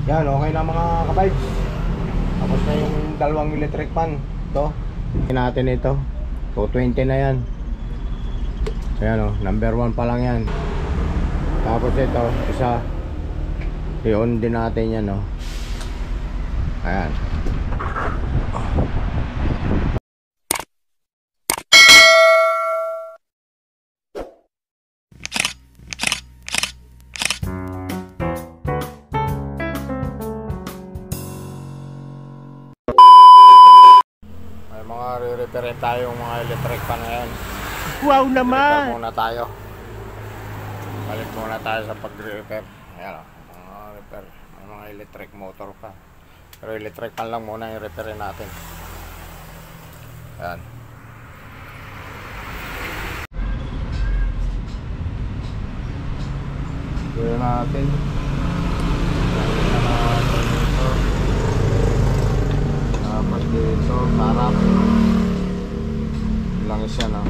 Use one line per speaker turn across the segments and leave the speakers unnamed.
Yan, okay na mga ka-vibes. Tapos na yung dalawang electric fan. Ito, natin ito 220 na yan. Ayan o, number 1 pa lang yan. Tapos ito, isa i-on din natin yan o. Ayan. May mga re-repair tayong mga electric fan na yan.
Wow naman!
Repair muna tayo. Balik muna tayo sa pag-repair. Ayan o, mga repair. May mga electric motor pa. Pero electric fan lang muna yung repairin natin. Ayan. Gawin natin. Tapos dito, harap. Langis yan ah.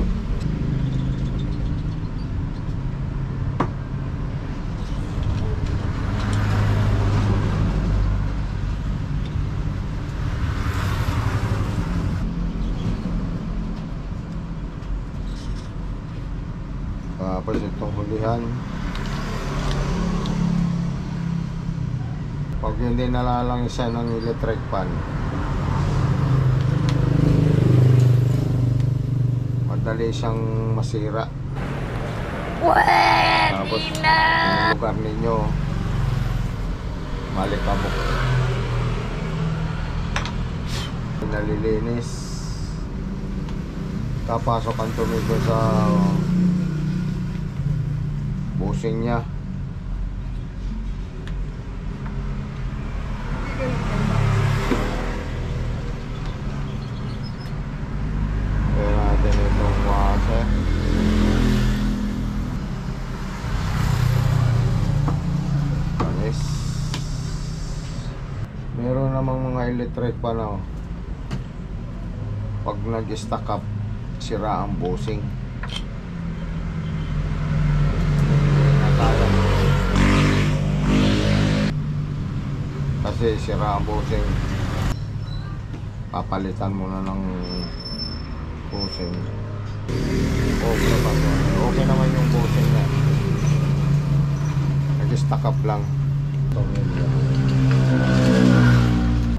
Tapos itong hulihan. Pag hindi nalalangis yan ng electric fan, madali siyang masira. Tapos ang lugar ninyo malikabok. Nalilinis, kapasok ang tumigo sa busing niya. Kaya natin itong washer. Panis. Meron namang mga electric pa na pag nag-stack up, sira ang busing. Kasi sira ang busing, papalitan mo na ng busing. Okay pa po. Okay naman yung busing niya. Nag-stack up lang.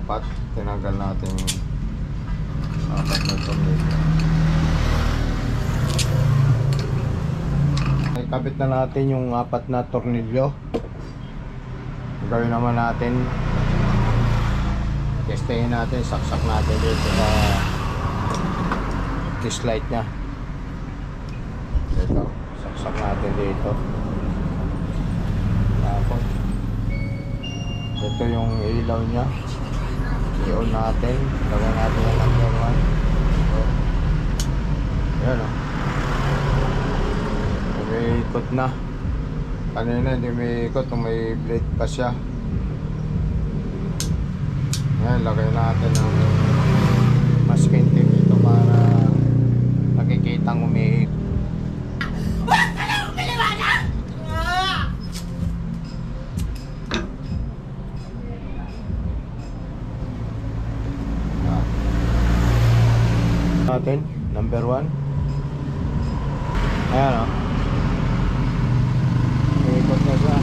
Dapat tinanggal natin apat na tornilyo. Ikabit na natin yung apat na tornilyo. Gawin naman natin, testahin natin, saksak natin dito sa test light nya. Ito, saksak natin dito. Tapos ito yung ilaw nya, i-on natin, lagyan natin yung number 1. Ayan o, umiikot na. Kanina hindi may ikot, may blade pa siya. Ngayon, lagay natin ng masking tape dito para nakikitang umiikot. Natin, number 1. Ayan o. Ikot na siya.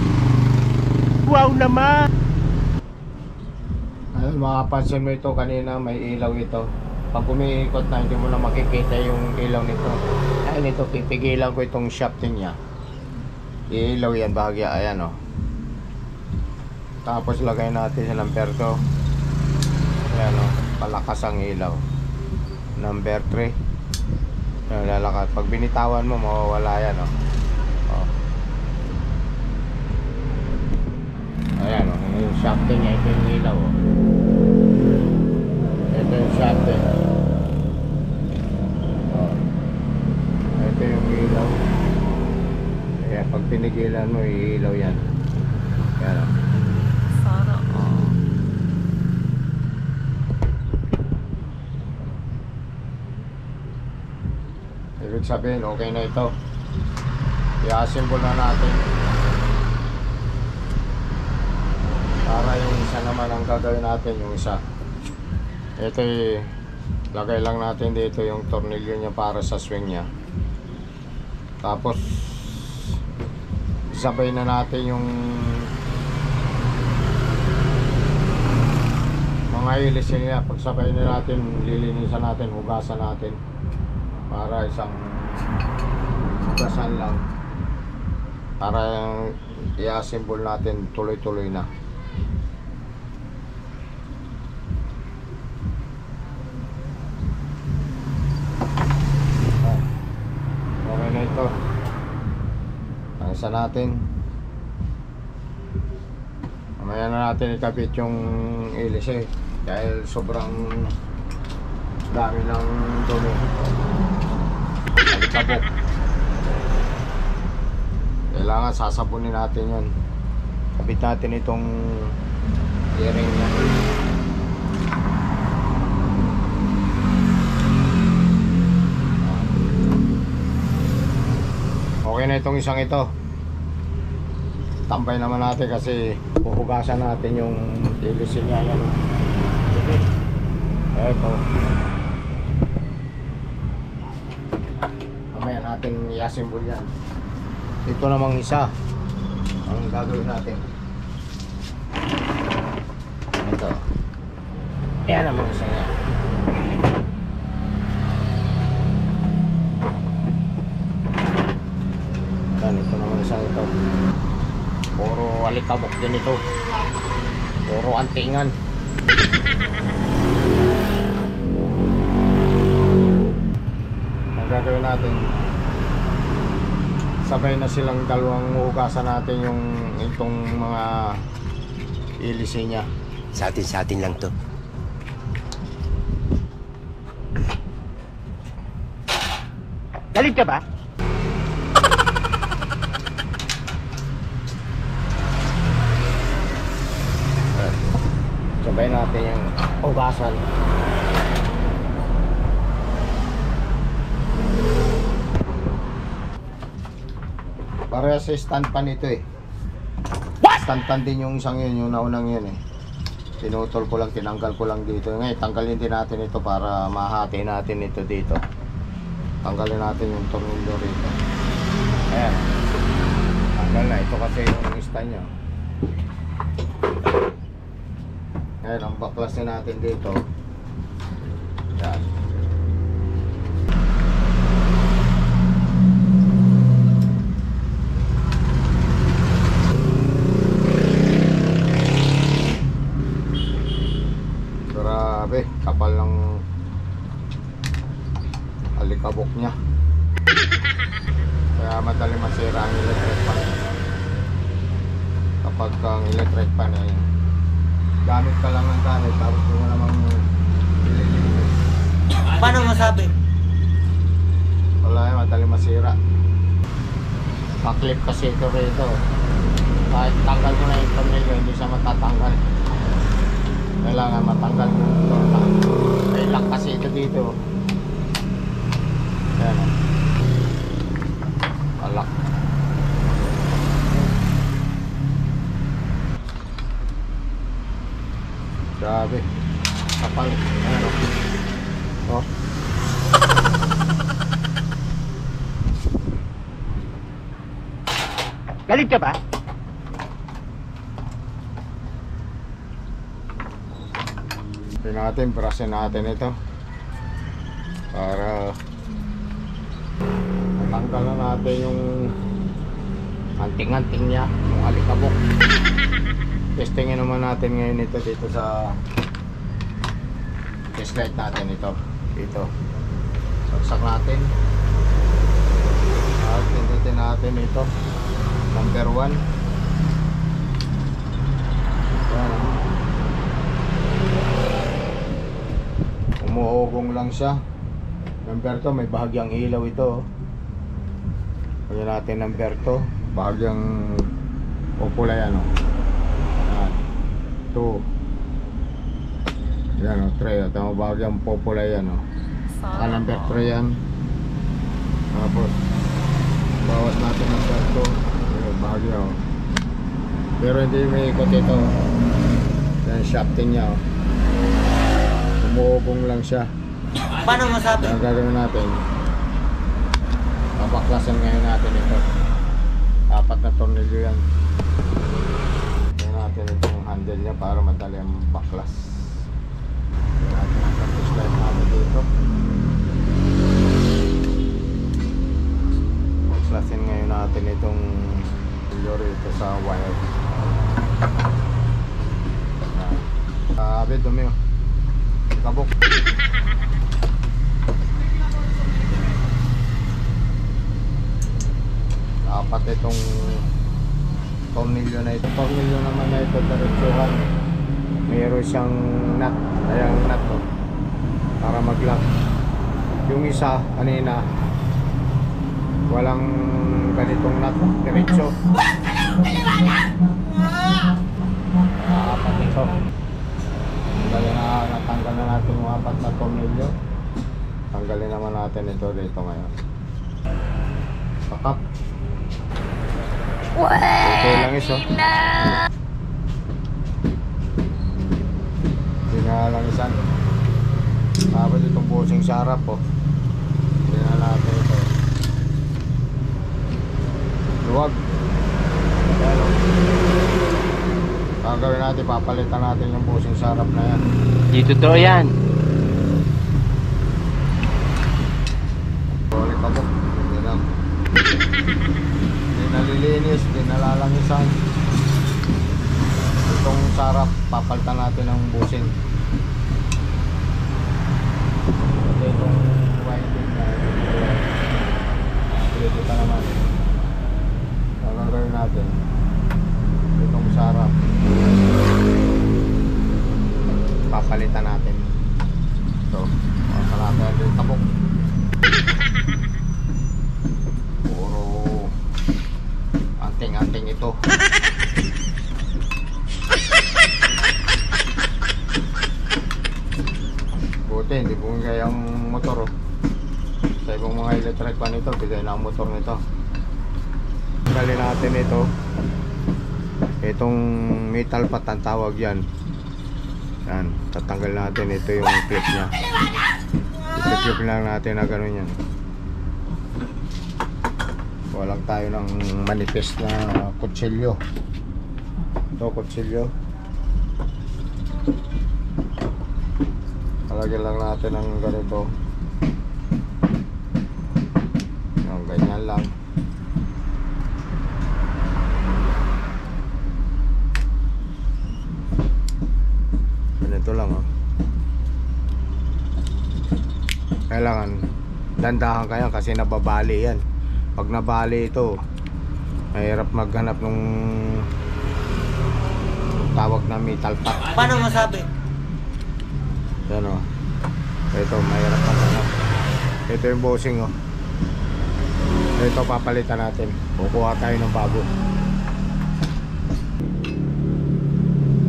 Wow naman!
Ayun, makapansin mo ito kanina, may ilaw ito. Pag umiikot na, hindi mo na makikita yung ilaw nito. Ayun, ito, pipigilan ko itong shafting niya. Ilaw yan bahagya, ayan o. Tapos lagay natin sa number 2. Ayan o, palakas ang ilaw. Number 3. Ayan, lalakad. Pag binitawan mo, mawawala yan o. Ayan o, yung shafting niya, ito yung ilaw o. Ito yung shafting. Ito yung ilaw. Kaya pag pinigilan mo, iilaw yan. Ayan o.
Sana
Ibig sabihin, okay na ito. I-assemble na natin para yung isa naman ang gagawin natin, yung isa. Ito lagay lang natin dito yung tornilyo niya para sa swing niya. Tapos sabay na natin yung mga ilis niya. Pagsabay na natin, lilinisan natin, hugasan natin para isang hugasan lang para i-assemble natin tuloy-tuloy na. Okay na ito. Isa natin. Mamaya na natin ikabit yung ilis dahil sobrang dami ng dumi. Alikabok. Kailangan sasabunin natin yun. Kabit natin itong bearing niya. Okay na itong isang ito. Tambay naman natin kasi puhugasan natin yung ilisin niya yan. Eto. Mamaya natin i-assemble yan. Ito namang isa ang gagawin natin. Ito. Yan namang isa niya. Ito naman isa ito. Puro alikabok din ito. Puro antingan. Ang gagawin natin, sabay na silang dalawang hugasan natin yung itong mga ilisi niya.
Sa atin lang to.
Galit ka ba?
Sabay natin yung hugasan. Para sa stand pan ito Stand pan din yung isang yun, yung naunang yun Pinutol ko lang, tinanggal ko lang dito. Ngayon, tanggalin din natin ito para mahati natin ito dito. Tanggalin natin yung tornilyo rito. Ayan. Tanggal na. Ito kasi yung stand nyo. Ayan, ang baklasin natin dito. Ayan. Grabe, kapal ng alikabok niya. Kaya madali masira ang electric pan. Kapag ang electric pan gamit ka lang ng gamit, tapos mo namang ililinis.
Paano masabi?
Wala madali masira. Paklip kasi ito rito. Kahit tanggal mo na yung tornilyo, hindi siya matatanggal. Kailangan matanggal mo ito. May lock kasi ito dito. Ayan lock. Grabe. Kapal. Ayan oh.
Galit ka ba?
Natin, brasin natin ito para matanggal na natin yung anting-anting niya, yung alikabok. Testingin naman natin ngayon ito dito sa test light natin ito. Dito. Saksak natin. At pindutin natin ito. Number 1. Ayan. Umuugong lang siya. Number 2, may bahagyang ilaw ito. Kaya natin number 2, bahagyang pupula yan 2. Yan 3, tama, bahagyang pupula yan number 3 yan. Tapos bawas natin number 2, bahagya pero hindi may ikot ito. Yan shafting niya, oh. Umuubong lang siya.
Paano masabi?
Ang gagawin natin, babaklasan ngayon natin ito. 4 na tornilyo yan. Ngayon natin itong handle niya para madali ang baklas. Ngayon natin ang tapos light natin dito. Baklasin ngayon natin itong tornilyo rito sa wire. Sabi, dumi, oh. Kabok. Apat itong tornilyo na ito. Tornilyo naman na ito, diretsuhan. Mayroon siyang nut. Ayang nut, oh, para mag-lock. Yung isa kanina, walang ganitong nut, diretso. Apat ito. Natanggal na natin yung 4 na tornilyo. Tanggalin naman natin ito dito ngayon. Pakap. Ito lang iso. Hindi nga lang isan. Tapos itong busing sa harap, oh. Hindi na natin ito. Luwag. Ayan, oh. Ang gawin natin, papalitan natin yung busing sa harap na yan.
Di totoo yan.
Balik ako. Hindi lang. Hindi nalilinis, hindi nalalangisan. Itong sarap, papalitan natin ng busing. Itong winding na ito pa naman. Ang gagawin natin, itong sarap, papalitan natin. Ito, papalitan natin yung tabok. Puro anting-anting ito. Buti hindi bumigay ang motor, oh. Sa ibang mga electric pan ito, bigay na ang motor nito. Tanggalin natin ito. Itong metal pat ang tawag yan. Yan, tatanggal natin. Ito yung clip nya. Ito-clip lang natin na gano'n yan. Walang tayo ng manifest na kutsilyo. Ito kutsilyo. Palagyan lang natin ng ganito. Yung ganyan lang. Ganito lang, oh. Kailangan dandahan kaya kasi nababali yan. Pag nabali ito, mahirap maghanap ng tawag na metal pot.
Paano masabi?
Yan, oh. Ito, mahirap maghanap. Ito yung bossing, oh. Ito papalitan natin. Kukuha tayo ng bago.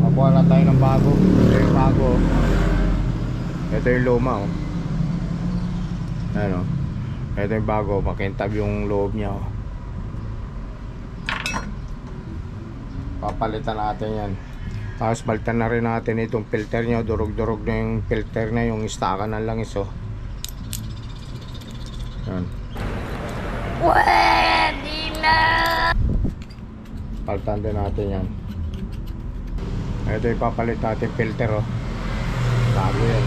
Kukuha na tayo ng bago. Ito yung bago. Ito yung luma, oh. Ayan, oh. Ito yung bago. Makintab yung loob niya, oh. Papalitan natin yan. Tapos balitan na rin natin itong filter niya. Durog-durog na yung filter na, yung istaka ng langis, oh. Ayan.
Pwede na!
Palitan din natin yan. Ito yung papalit natin filter, oh. Bago yan.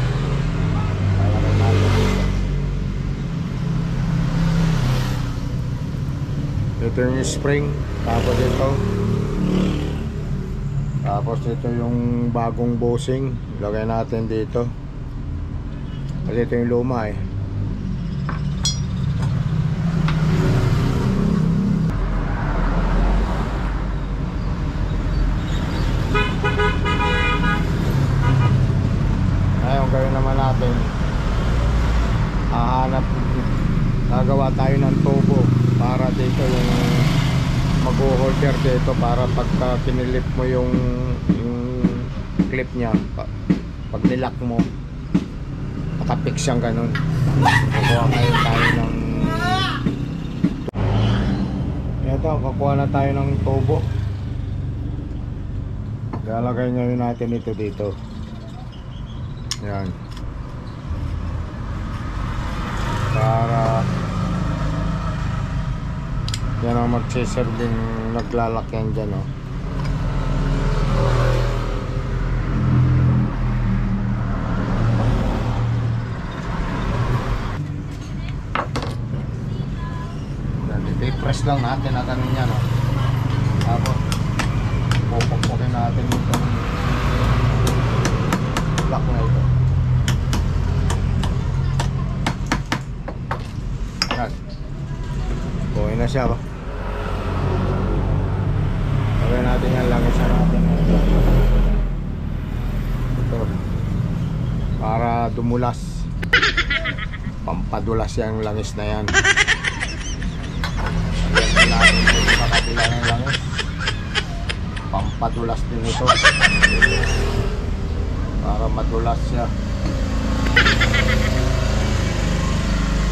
Palitan natin. Ito yung spring. Tapos ito yung bagong bossing. Lagay natin dito. Kasi ito yung luma, eh. Ngayon gawin naman natin, gagawa tayo ng tubo para dito yung mag-holder dito, para pagka kinilip mo yung clip nya, pag nilak mo nakapix siyang ganun. Kukuha ngayon tayo ng kukuha na tayo ng tubo. Ilalagay ngayon natin ito dito. Yan. Para yan ang magsiserving naglalakyan dyan, oh. I-press lang natin na ganun yan, oh. Tapos pupukpukin natin itong lock na ito. Yan. Buhay na siya, oh. Gawin natin yan lang isa natin. Ito. Para dumulas. Pampadulas yung langis na yan. Lagyan natin ito sa kabila ng langis. Pampadulas din ito. Para madulas siya.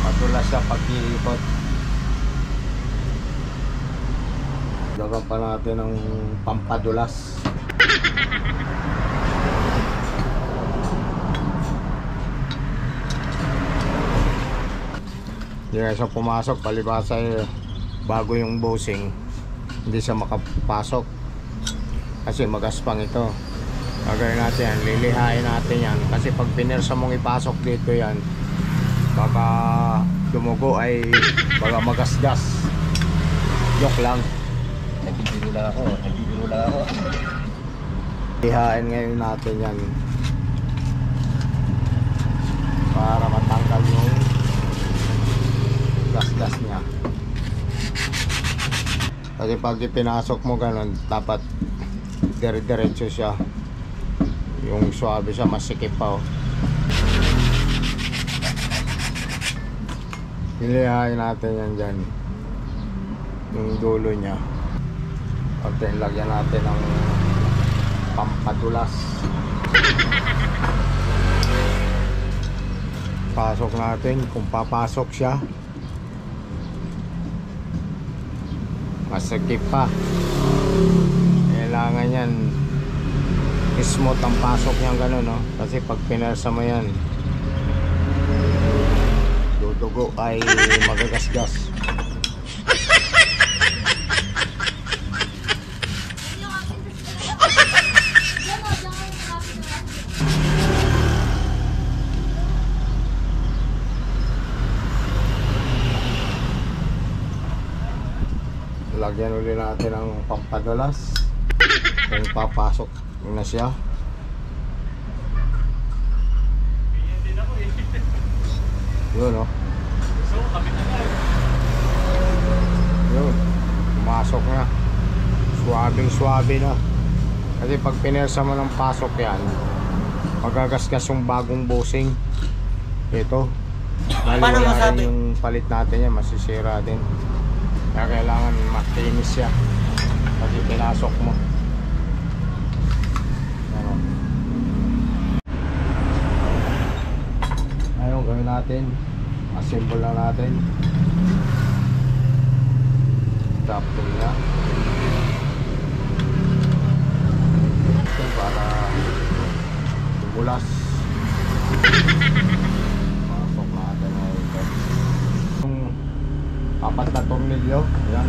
Madulas siya pag iikot. Lagyan pa natin ng pampadulas. Hindi nga siya pumasok, palibasa bago yung bossing, hindi siya makapasok kasi magaspang ito. Gagawin natin yan, lilihain natin yan kasi pag pinersa mong ipasok dito yan, baka dumugo ay baka magasgas. Joke lang. Nagbibiro lang ako. Lihain ngayon natin yan para matanggal yung gas niya. Kasi pag ipinasok mo ganun, dapat dire-diretso siya. Yung suabe siya, masikip pa, oh. Ilihain natin yan dyan. Yung dulo niya. Pag lagyan natin ng pampadulas. Pasok natin kung papasok siya. Masikip pa. Kailangan yan smooth ang pasok niya gano'n, no? Kasi pag pinersa mo yan, dudugo ay magagasgas. Lagyan ulit natin ng pampadulas kung papasok na siya. Yun, oh. Yun, pumasok na. Suwabing-suwabe na. Kasi pag pinersa mo ng pasok yan, magagasgas yung bagong bossing. Ito,
Paano masabi?
yung palit natin yan, masisira din. Kaya kailangan makinis siya kasi pinasok mo. Ano? Ayun, gawin natin. Assemble lang natin. Tapos niya. Ito para tumulas. Pasok natin ngayon ito. Apat na tornilyo, yan.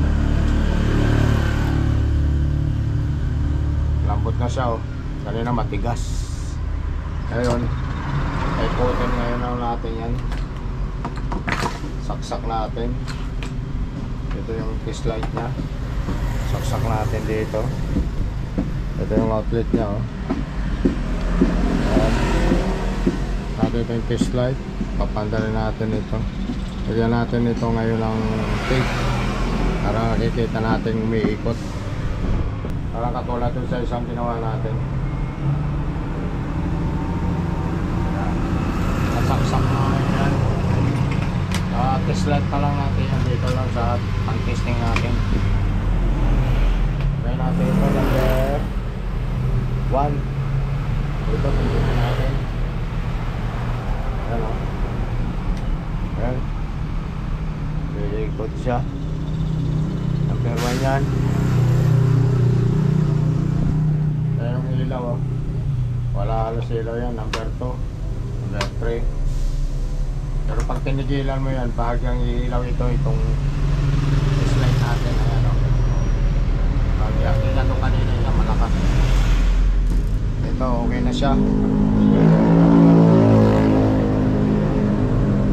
Lambot na siya, oh. Kanina matigas. Ngayon, ikutin ngayon natin yan. Saksak natin. Ito yung test light nya. Saksak natin dito. Ito yung outlet nya, oh. Ayan. Natin ito yung test light. Papandalin natin ito. Lagyan natin ito ngayon ng tape para makikita natin umiikot. Parang katulad dun sa isang ginawa natin. Nasaksak namin yan. Test light pa lang natin yan dito lang sa pang-testing natin. Lagyan natin ito number 1. Ito pindutin natin. Ayan, o. Ayan. Ikot siya. Number 1 yan. Ayan yung ilaw oh. Wala halos ilaw yan, number 2, number 3. Pero pag tinigilan mo yan, bahagyang ilaw ito, itong slide natin, ayan o. Bahagyang ilaw kanina yan, malakas. Ito, okay na siya.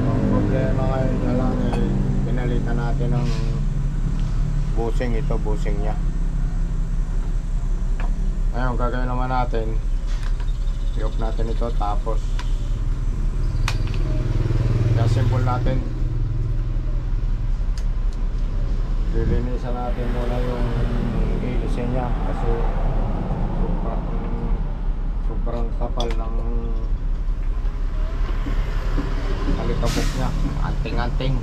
Ang problema ngayon na lang eh, pinalitan natin ng busing, ito busing niya. Ngayon, gagawin naman natin, i-off natin ito, tapos i-assemble natin. Lilinisan natin muna yung hélice niya kasi sobrang kapal ng alikabok niya, anting-anting.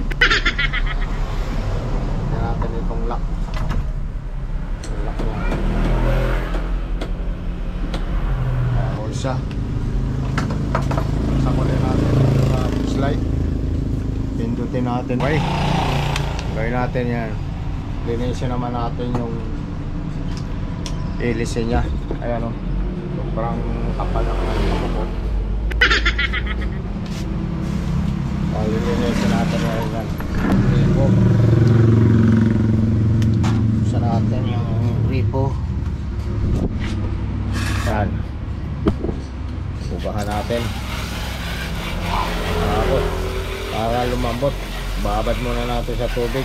Tignan natin itong lock. Yung lock niya. Siya. Sakulin natin sa slide. Pindutin natin. Okay. Gawin natin yan. Linisin naman natin yung hélice niya. Ayan o. Sobrang kapal ng kapal. Linisin natin yan. Ripo. Sa natin yung ripo. Yan. Bugahan natin para lumambot. Babad muna natin sa tubig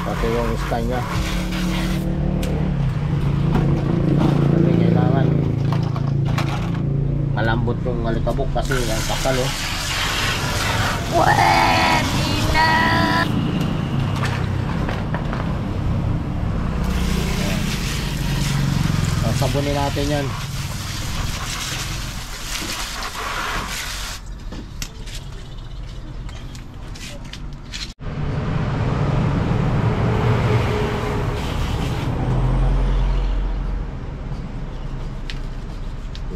pati yung stand nya kasi kailangan malambot yung alikabok kasi ang kapal oh.
Pwede na!
Sabunin natin yan.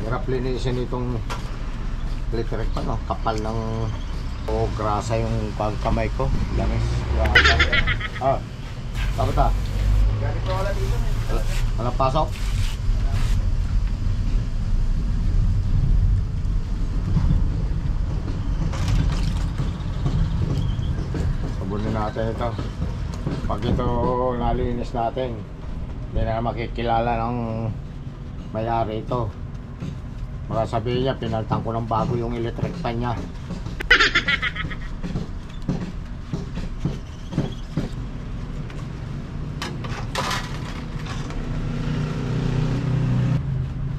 Hirap linisin itong electric pan, no? Kapal ng grasa yung pagkamay ko. Langis. Ah, tapos ta? Walang pasok? Sabunin natin ito. Pag ito nalinis natin, hindi na makikilala ng may-ari ito. Baka sabihin niya, pinaltan ko ng bago yung electric pan niya.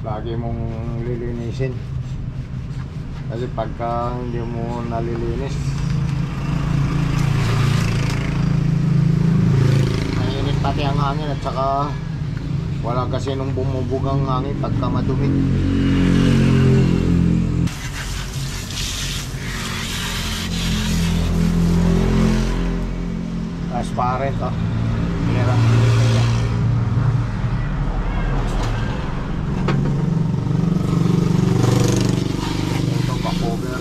Lagi mong lilinisin. Kasi pagka hindi mo nalilinis, mainit pati ang hangin at saka wala kasi nung bumubugang hangin pagka madumi. Transparent oh. Mira. Ito pa-cover.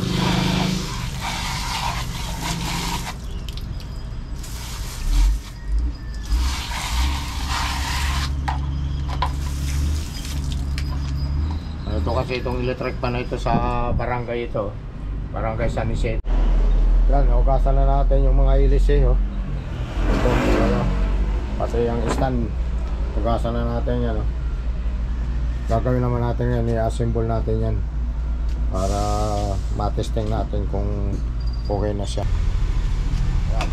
Ito kasi itong electric pan na ito sa barangay ito. Barangay San Isidro. Yan, hugasan na natin yung mga hélice oh. Ito, ano, pati yung stand, hugasan na natin yan. Gagawin naman natin yan, i-assemble natin yan para matesting natin kung okay na siya. Yan.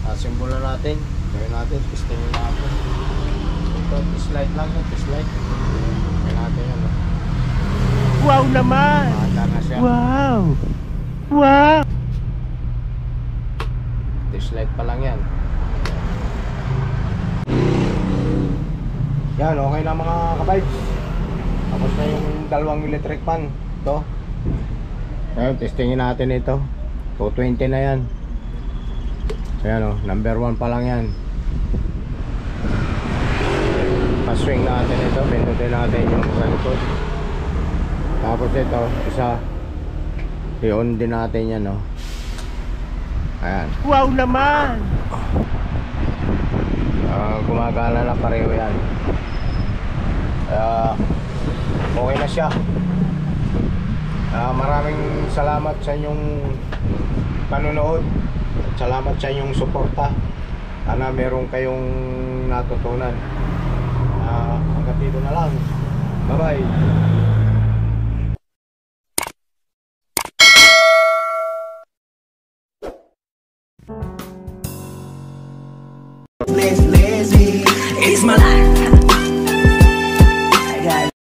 Assemble na natin, gawin natin, testingin natin. Ito, slide lang yan, slide. Gawin natin yan.
Wow naman!
Mahanda na siya.
Wow! Wow!
Slide pa lang yan. Yan, okay na mga ka-vibes. Tapos na yung dalawang electric pan. Ito. Ngayon, testingin natin ito. 220 na yan. Ayan o, number 1 pa lang yan. Pa-swing natin ito. Pindutin natin yung sa likod. Tapos ito, isa. I-on din natin yan o. Ayan.
Wow naman!
Gumagana na pareho yan. Kaya okay na siya. Maraming salamat sa inyong panonood at salamat sa inyong suporta. Sana meron kayong natutunan. Hanggang dito na lang. Bye bye.
Lazy.